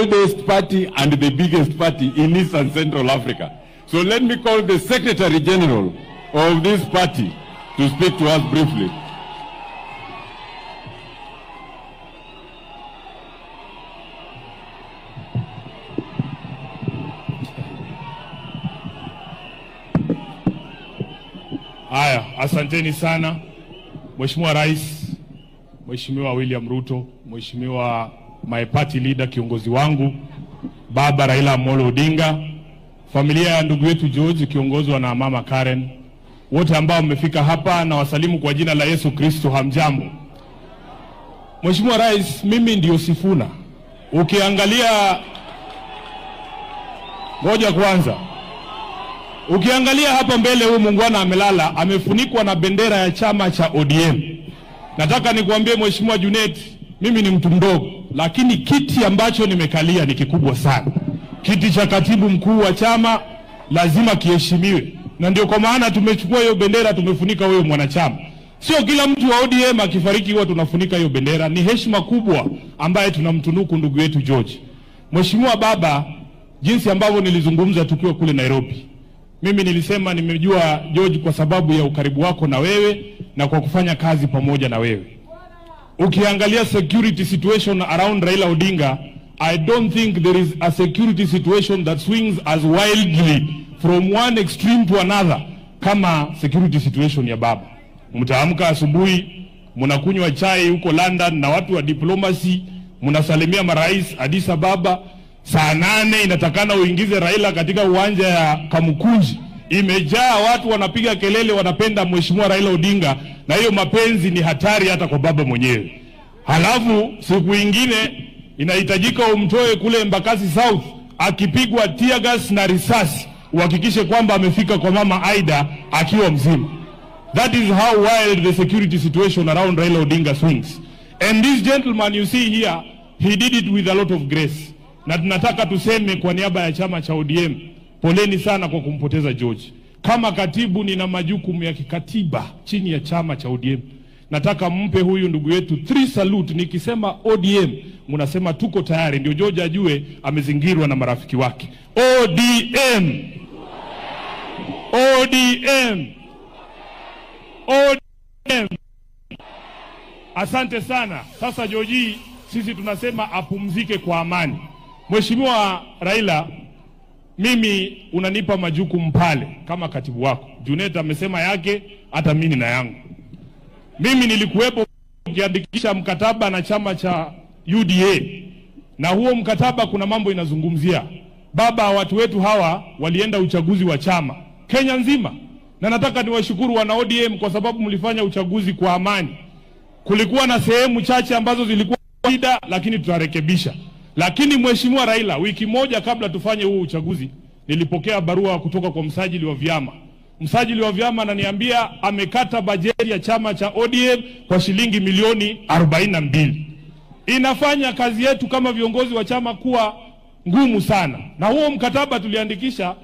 oldest party and the biggest party in East and Central Africa. So let me call the Secretary General of this party to speak to us briefly. Haya, asanteni sana. Mheshimiwa Rais, Mheshimiwa William Ruto, Mheshimiwa my party leader, kiongozi wangu Baba Raila Amolo Odinga, familia ya ndugu yetu George kiongozwa na Mama Karen, wote ambao mmefika hapa na wasalimu kwa jina la Yesu Kristo, hamjambo. Mheshimiwa Rais, mimi ndio Sifuna. Ukiangalia ngoja kwanza. Ukiangalia hapa mbele huyu muungwana amelala, amefunikwa na bendera ya chama cha ODM. Nataka nikuambie Mheshimiwa Junet, mimi ni mtu mdogo, lakini kiti ambacho nimekalia ni kikubwa sana. Kiti cha katibu mkuu wa chama lazima kiheshimiwe. Na ndio kwa maana tumechukua hiyo bendera, tumefunika wewe mwanachama. Sio kila mtu wa ODM akifariki huwa tunafunika hiyo bendera. Ni heshima kubwa ambaye tunamtunuku ndugu yetu George. Mheshimiwa Baba, jinsi ambavyo nilizungumza tukiwa kule Nairobi, mimi nilisema nimejua George kwa sababu ya ukaribu wako na wewe na kwa kufanya kazi pamoja na wewe. Ukiangalia security situation around Raila Odinga, I don't think there is a security situation that swings as wildly from one extreme to another kama security situation ya Baba. Mtaamka asubuhi, mnakunywa chai huko London na watu wa diplomacy, mnasalimia marais Addis Ababa. Saa 8 inatakana uingize Raila katika uwanja ya Kamukunji. Imejaa watu wanapiga kelele, wanapenda Mheshimiwa Raila Odinga, na hiyo mapenzi ni hatari hata kwa Baba mwenyewe. Halafu siku ingine inahitajika umtoe kule Embakasi South akipigwa tear gas na risasi, uhakikishe kwamba amefika kwa Mama Aida akiwa mzima. That is how wild the security situation around Raila Odinga swings. And this gentleman you see here, he did it with a lot of grace. Na tunataka tuseme kwa niaba ya chama cha ODM, poleni sana kwa kumpoteza George. Kama katibu nina majukumu ya kikatiba chini ya chama cha ODM. Nataka mpe huyu ndugu yetu 3 salute. Nikisema ODM, mnasema tuko tayari, ndio George ajue amezingirwa na marafiki wake. ODM! ODM! ODM! Asante sana. Sasa George, sisi tunasema apumzike kwa amani. Mheshimiwa Raila, mimi unanipa majukumu pale kama katibu wako. Junet amesema yake, hata mimi na yangu. Mimi nilikuwepo ukiandikisha mkataba na chama cha UDA. Na huo mkataba kuna mambo inazungumzia. Baba, watu wetu hawa walienda uchaguzi wa chama Kenya nzima. Na nataka niwashukuru wana ODM kwa sababu mlifanya uchaguzi kwa amani. Kulikuwa na sehemu chache ambazo zilikuwa shida, lakini tutarekebisha. Lakini Mheshimiwa Raila, wiki moja kabla tufanye huu uchaguzi, nilipokea barua kutoka kwa msajili wa vyama. Msajili wa vyama ananiambia amekata bajeti ya chama cha ODM kwa shilingi milioni 42. Inafanya kazi yetu kama viongozi wa chama kuwa ngumu sana. Na huo mkataba tuliandikisha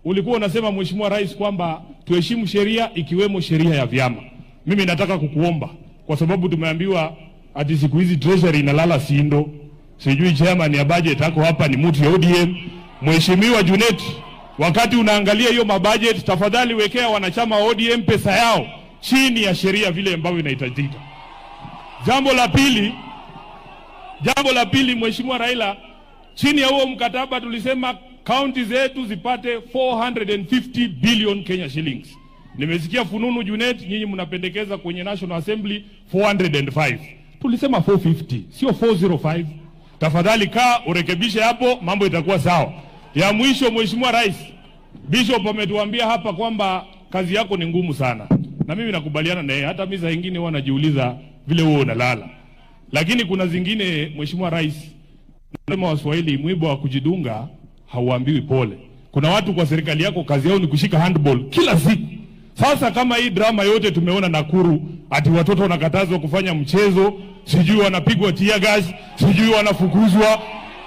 ulikuwa unasema Mheshimiwa Rais kwamba tuheshimu sheria ikiwemo sheria ya vyama. Mimi nataka kukuomba kwa sababu tumeambiwa ati siku hizi treasury inalala sindo. Sijui chairman ya budget hako hapa ni mtu ya ODM. Mheshimiwa Junet, wakati unaangalia hiyo mabudget, tafadhali wekea wanachama wa ODM pesa yao chini ya sheria vile ambavyo inahitajika. Jambo la pili Mheshimiwa Raila, chini ya huo mkataba tulisema county zetu zipate 450 billion Kenya shillings. Nimesikia fununu Junet, nyinyi mnapendekeza kwenye National Assembly 405. Tulisema 450, sio 405. Tafadhali kaa urekebishe hapo, mambo itakuwa sawa. Ya mwisho Mheshimiwa Rais, Bishop ametuambia hapa kwamba kazi yako ni ngumu sana. Na mimi nakubaliana na yeye, hata mimi saa nyingine huwa najiuliza vile wewe unalala. Lakini kuna zingine Mheshimiwa Rais, nasema Waswahili, mwiba wa kujidunga hauambiwi pole. Kuna watu kwa serikali yako kazi yao ni kushika handball kila siku. Sasa kama hii drama yote tumeona Nakuru, ati watoto wanakatazwa kufanya mchezo, sijui wanapigwa tear gas, sijui wanafukuzwa.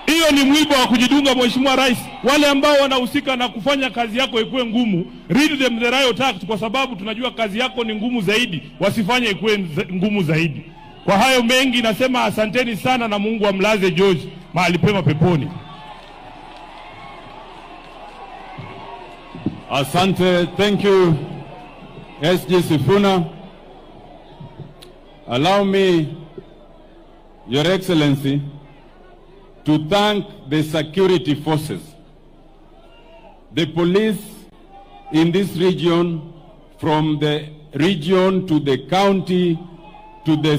Hiyo ni mwiba wa kujidunga Mheshimiwa Rais. Wale ambao wanahusika na kufanya kazi yako ikuwe ngumu, read them the riot act, kwa sababu tunajua kazi yako ni ngumu zaidi, wasifanye ikuwe ngumu zaidi. Kwa hayo mengi nasema asanteni sana na Mungu amlaze George mahali pema peponi. Asante. Thank you, SG Sifuna. Allow me, Your Excellency, to thank the security forces, the police in this region, from the region to the county to the